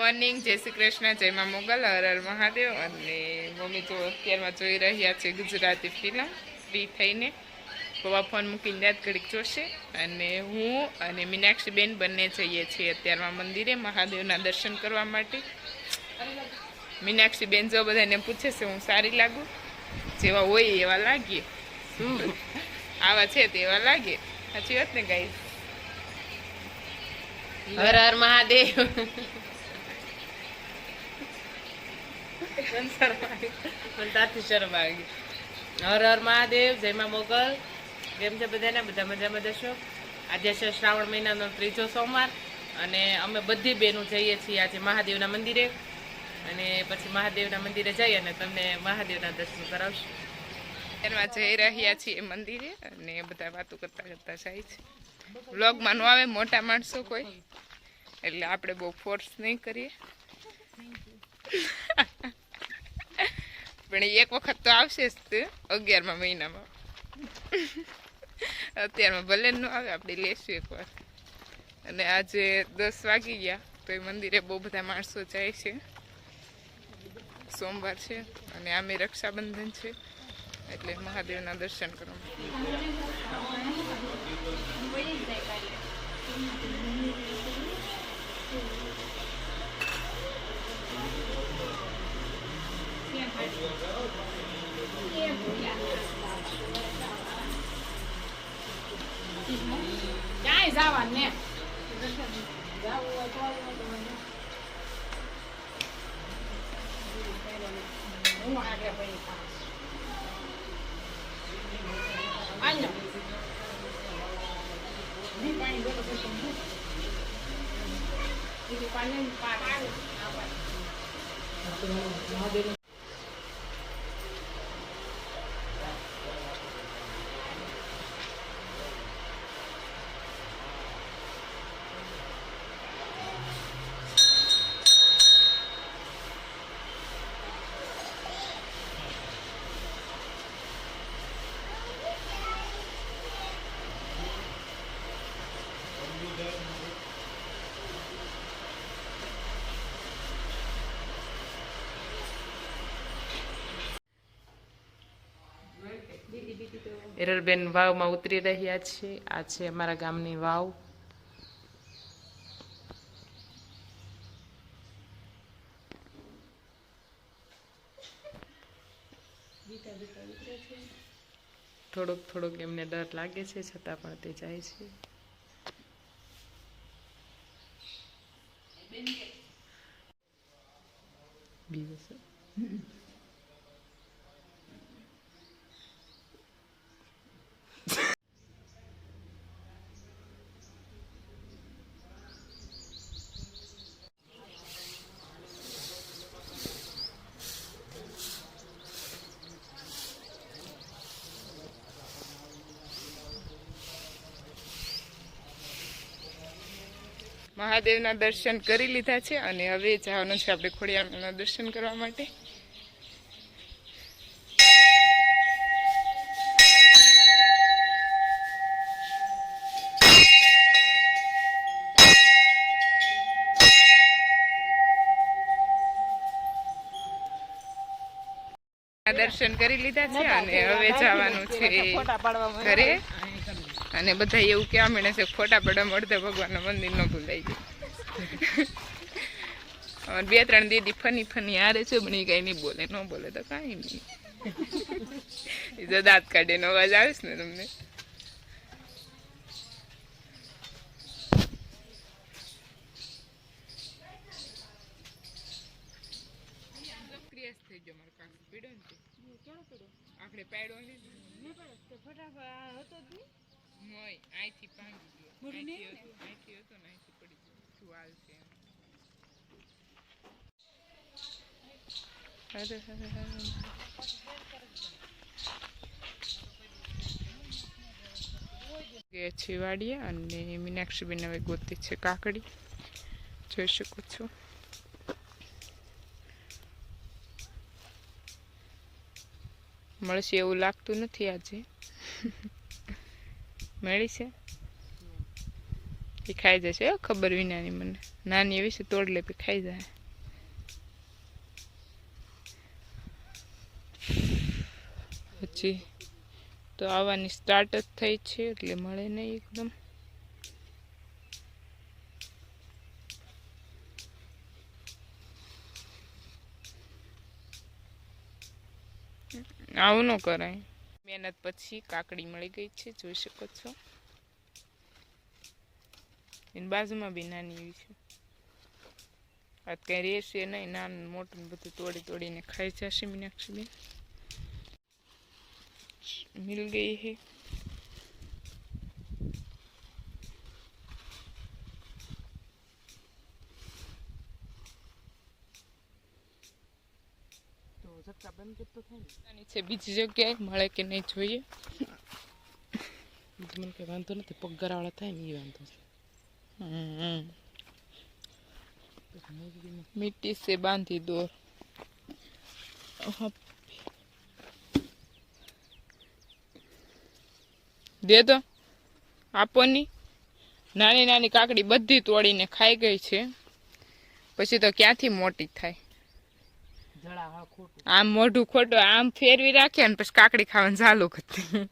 Morning, જય શ્રી કૃષ્ણ, જય માં મોગલ, હર હર મહાદેવ. અને મમ્મી તો અત્યારમાં જોઈ રહ્યા છે ગુજરાતી ફિલ્મ ફ્રી થઈને. પપ્પા ફોન મૂકીને યાદ ઘડીક જોશે અને હું અને મીનાક્ષીબેન બંને જઈએ છીએ અત્યારમાં મંદિરે મહાદેવના દર્શન કરવા માટે. મીનાક્ષીબેન જો બધાને પૂછે છે હું સારી લાગુ? જેવા હોય એવા લાગીએ, આવા છે તેવા લાગે. સાચી વાત ને ગાઈસ? હર હર મહાદેવ. હર હર મહાદેવ, જય માં મોગલ. કેમ છે બધાને? બધા મજામાં જશો? આજે છે શ્રાવણ મહિનાનો 3જો સોમવાર અને અમે બધી બહેનો જઈએ છીએ આજે મહાદેવના મંદિરે. અને પછી મહાદેવના મંદિરે જઈ અને તમને મહાદેવના દર્શન કરાવશું. એમાં જઈ રહ્યા છીએ મંદિરે અને બધા વાતો કરતા કરતા જાય છે. વ્લોગમાં ન આવે મોટા માણસો કોઈ, એટલે આપણે બહુ ફોર્સ નહીં કરીએ. પણ એક વખત તો આવશે જ તે 11મા મહિનામાં. અત્યારમાં ભલે ન આવે, આપણે લેશું એકવાર. અને આજે 10 વાગી ગયા તો એ મંદિરે બહુ બધા માણસો જાય છે. સોમવાર છે અને આમે રક્ષાબંધન છે એટલે મહાદેવના દર્શન કરવા. ક્યાંય જવાનું ને એરલબેન વાવમાં ઉતરી રહ્યા છે. આ છે અમારા ગામની વાવ. થોડોક થોડોક એમને ડર લાગે છે છતાં પણ તે જાય છે. બીજું મહાદેવના દર્શન કરી લીધા છે અને હવે જવાનું છે આપણે ખોડિયારના દર્શન કરવા માટે. દર્શન કરી લીધા છે અને હવે જવાનું છે ઘરે. અને બધા એવું કહેવા મળે છે ફોટા પડવા મળતા ભગવાનના મંદિર ન ભૂલાઈ ગયું. 2-3 દીદી ફની ફની હારે છે પણ એ કઈ નહીં બોલે. ન બોલે તો કાંઈ નહીં. એ જો દાંત કાઢીને અવાજ આવે છે ને તમને. થઈ ગયો મારો કાકો પીડો ને આપણે પાડ્યો ને અહીંથી ભાંગી ગયો. અહીંથી હતો ને અહીંથી પડી ગયો. જુવાલ છે છે વાડિયા. અને મીનાક્ષીબેન હવે ગોતી છે કાકડી, જોઈ શકો છો. મળશે એવું લાગતું નથી આજે. મળી છે એ ખાઈ જશે ખબર વિનાની મને નાની એવી છે તોડ લે ખાઈ જાય પછી તો આવવાની સ્ટાર્ટ જ થઈ છે એટલે મળે નહીં એકદમ આવું ન કરાય મહેનત પછી કાકડી મળી ગઈ છે જોઈ શકો છો એની બાજુમાં બી નાની એવી છે આ કઈ રહેશે નહીં નાનું મોટું બધું તોડીને ખાઈ જશે મીનાક્ષીબેન मिल गई है નીચે બીજી જગ્યાએ મળે કે નહીં જોઈએ મને કઈ વાંધો નથી પગરાવાળા થાય ને એ વાંધો છે मिट्टी से बांधी दो દે તો આપોની નાની નાની કાકડી બધી તોડીને ખાઈ ગઈ છે પછી તો ક્યાંથી મોટી થાય આમ મોઢું ખોટું આમ ફેરવી રાખે ને પછી કાકડી ખાવાનું ચાલુ કરતી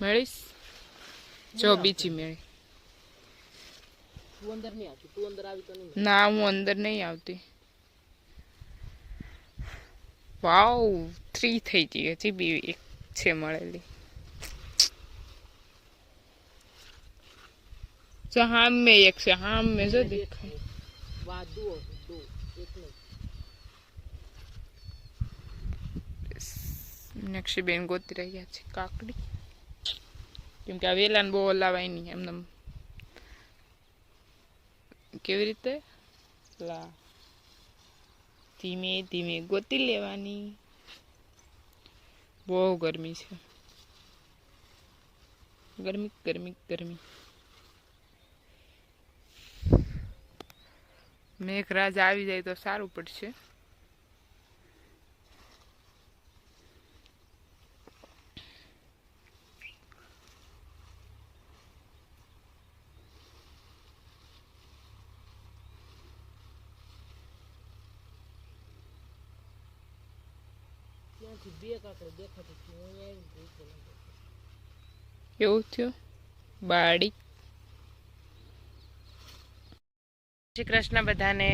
મળીશ જો બીજી મેળી ના હું અંદર નહીં આવતી વાવ 3 થઈ ગઈ હજી બી એક છે મળેલી જો હામ મેં એક છે હામ મેં જો દેખાય મીનાક્ષીબેન ગોતી રહ્યા છે કાકડી કેમ કે આ વેલાને બહુ હલાવાય નહીં એમને કેવી રીતે લા ધીમે ધીમે ગોતી લેવાની બહુ ગરમી છે ગરમી ગરમી ગરમી મેઘરાજ આવી જાય તો સારું પડશે એવું થયું બાડી શ્રી કૃષ્ણ બધાને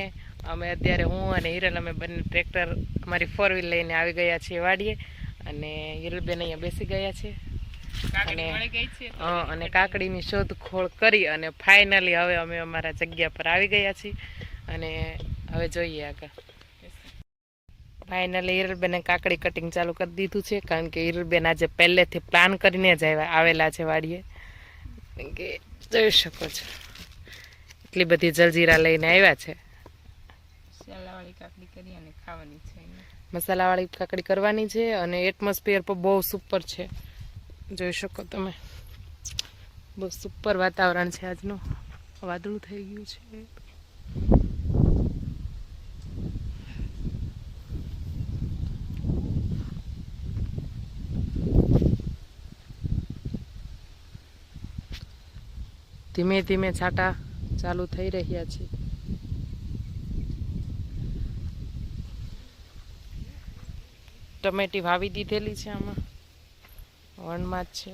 અમે અત્યારે હું અને હિરલ અમે બંને ટ્રેક્ટર અમારી 4 વ્હીલ લઈને આવી ગયા છીએ વાડીએ અને હિરલબેન અહીંયા બેસી ગયા છે અને કાકડીની શોધખોળ કરી અને ફાઇનલી હવે અમે અમારા જગ્યા પર આવી ગયા છીએ અને હવે જોઈએ આગળ ફાઇનલી હિરલબેને કાકડી કટિંગ ચાલુ કરી દીધું છે કારણ કે હિરલબેન આજે પહેલેથી પ્લાન કરીને જ આવેલા છે વાડીએ કે જોઈ શકો છો એટલી બધી જલજીરા લઈને આવ્યા છે મસાલાવાળી કાકડી કરી અને ખાવાની છે મસાલાવાળી કાકડી કરવાની છે અને એટમોસ્ફિયર પણ બહુ સુપર છે જોઈ શકો તમે બહુ સુપર વાતાવરણ છે આજનું વાદળું થઈ ગયું છે ધીમે ધીમે છાંટા ચાલુ થઈ રહ્યા છે ટમેટી વાવી દીધેલી છે આમાં વણમાં જ છે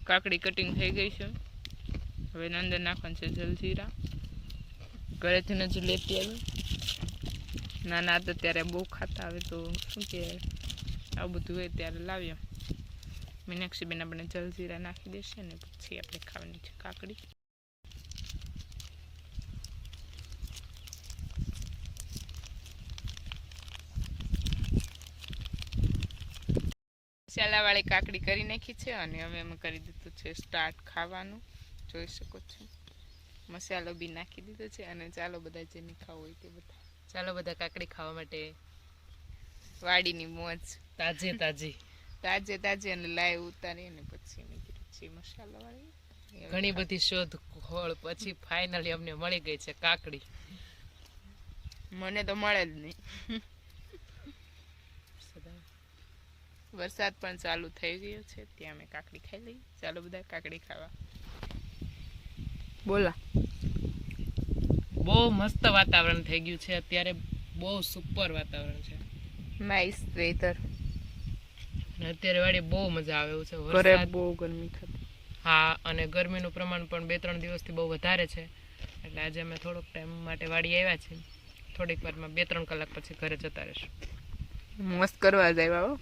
કાકડી કટિંગ થઈ ગઈ છે હવે અંદર નાખવાનું છે જલજીરા ઘરેથી જ લેતી આવી નાના હતા ત્યારે બહુ ખાતા આવે તો શું કે આવું બધું હોય ત્યારે લાવીએ મીનાક્ષીબેન આપણે જલજીરા નાખી દેશે ને પછી આપણે ખાવાની છે કાકડી મસાલાવાળી કાકડી કરી નાખી છે અને હવે અમે કરી દીધું છે સ્ટાર્ટ ખાવાનું જોઈ શકો છો મસાલો બી નાખી દીધો છે અને ચાલો બધા જેને ખાવું હોય તે બધા ચાલો બધા કાકડી ખાવા માટે વાડીની મોજ તાજે તાજી તાજે તાજે અને લાઈવ ઉતારી અને પછી અમે કીધું છે મસાલાવાળી ઘણી બધી શોધખોળ પછી ફાઇનલી અમને મળી ગઈ છે કાકડી મને તો મળે જ નહીં વરસાદ પણ ચાલુ થઈ ગયો છે. ત્યાં અમે કાકડી ખાઈ લઈ. ચાલો બધા કાકડી ખાવા. બોલા. બહુ મસ્ત વાતાવરણ થઈ ગયું છે અત્યારે, બહુ સુપર વાતાવરણ છે. Nice weather. અત્યારે વાડી બહુ મજા આવે એવું છે. ઘરે વરસાદ બહુ ગરમી થતી. હા, અને ગરમીનું પ્રમાણ પણ 2-3 દિવસથી બહુ વધારે છે. એટલે આજે અમે થોડોક ટાઈમ માટે વાડી આવ્યા છીએ. થોડીક વારમાં 2-3 કલાક પછી ઘરે જતા રહીશું. મસ્ત કરવા જાય હો.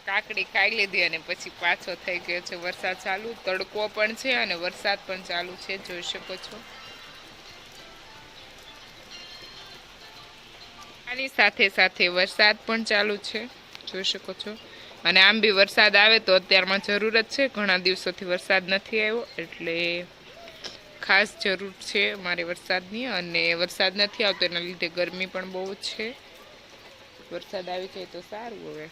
કાકડી ખાઈ લીધી અને પછી પાછો થઈ ગયો છે વરસાદ ચાલુ. તડકો પણ છે અને વરસાદ પણ ચાલુ છે, જોઈ શકો છો. આની સાથે સાથે વરસાદ પણ ચાલુ છે, જોઈ શકો છો. અને આમ બી વરસાદ આવે તો અત્યારમાં જરૂરત છે. ઘણા દિવસોથી વરસાદ નથી આવ્યો એટલે ખાસ જરૂર છે મારે વરસાદની. અને વરસાદ નથી આવતો એના લીધે ગરમી પણ બહુ છે. વરસાદ આવી જાય તો સારું. હવે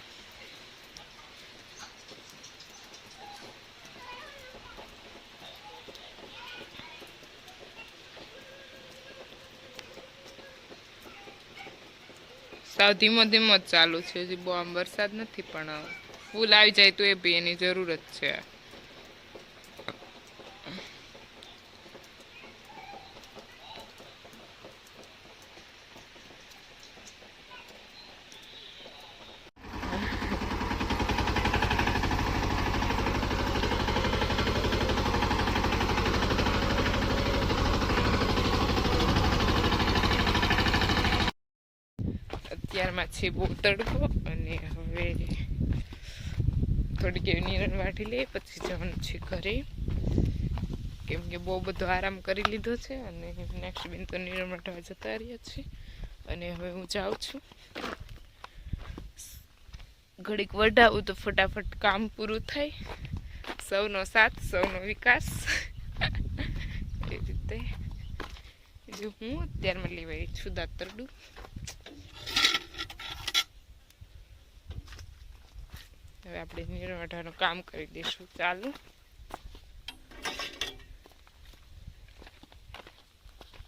સાવ ધીમો ધીમો જ ચાલુ છે, હજી બહુ આમ વરસાદ નથી, પણ ફૂલ આવી જાય તો એ બી એની જરૂરત છે. અત્યારમાં છે બહુ તડકો અને હવે થોડીક એવી નિરણ વાટી લે પછી જવાનું છે ઘરે, કેમ કે બહુ બધો આરામ કરી લીધો છે. અને નેક્સ્ટ બેન તો નિરણ વાટવા જતા રહ્યા છે. અને હવે હું જાઉં છું. ઘડીક વઢાવું તો ફટાફટ કામ પૂરું થાય. સૌનો સાથ, સૌનો વિકાસ. એ રીતે હું અત્યારમાં લેવાય છું દાતરડું. હવે આપણે નિરણ વાટવાનું કામ કરી દઈશું. ચાલો.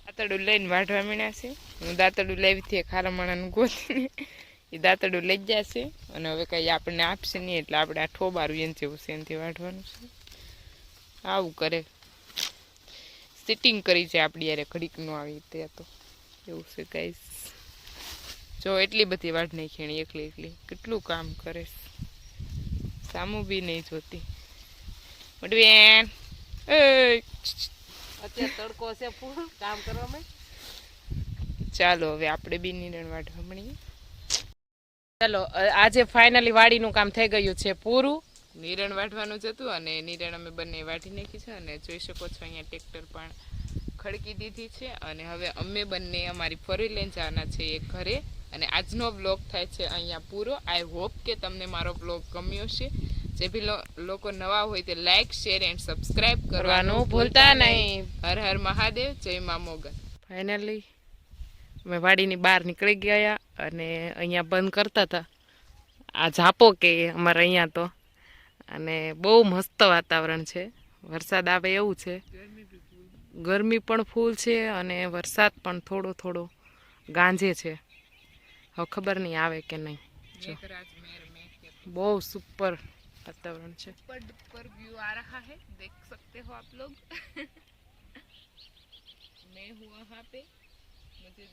દાંતરડું લઈને વાઢવા મીણ્યા છે. હું દાંતરડું લાવી હતી ખારા માણાનું ગોતીને, એ દાંતરડું લઈ જશે. અને હવે કંઈ આપણને આપશે નહીં એટલે આપણે આ ઠોબારું એને જેવું છે એનાથી વાઢવાનું છે. આવું કરે, સિટિંગ કરી છે આપણી યારે, ઘડીક નો આવી ત્યાં તો એવું છે ગાઈસ. જો એટલી બધી વાઢ નહીં ખેણી એકલી એકલી, કેટલું કામ કરે. સામું બી નહીં જોતી. મોટી બેન અત્યારે તડકો છે ફૂલ કામ કરવામાં. ચાલો હવે આપણે બી નિરણ વાઢવા મળીએ. ચાલો, આજે ફાઇનલી વાડીનું કામ થઈ ગયું છે પૂરું. નિરણ વાઢવાનું જ હતું અને નિરણ અમે બંને વાઢી નાખી છે. અને જોઈ શકો છો અહીંયા ટ્રેક્ટર પણ ખડકી દીધી છે. અને હવે અમે બંને અમારી ફરી લઈને જવાના છે એ ઘરે. અને આજનો બ્લોગ થાય છે અહીંયા પૂરો. આઈ હોપ કે તમને મારો બ્લોગ ગમ્યો છે. જે બી લોકો નવા હોય તે લાઈક, શેર એન્ડ સબસ્ક્રાઈબ કરવાનું ભૂલતા નહીં. હર હર મહાદેવ, જય મા મોગલ. ફાઇનલી અમે વાડીની બહાર નીકળી ગયા અને અહીંયા બંધ કરતા હતા. આ ઝાપો કે અમારે અહીંયા તો. અને બહુ મસ્ત વાતાવરણ છે. વરસાદ આવે એવું છે. ગરમી પણ ફૂલ છે અને વરસાદ પણ થોડો થોડો ગાંજે છે. હવે ખબર નહીં આવે કે નહીં. બહુ સુપર वातावरण છે. पर व्यू आ रहा है, देख सकते हो आप लोग. मैं हूँ वहाँ पे, मुझे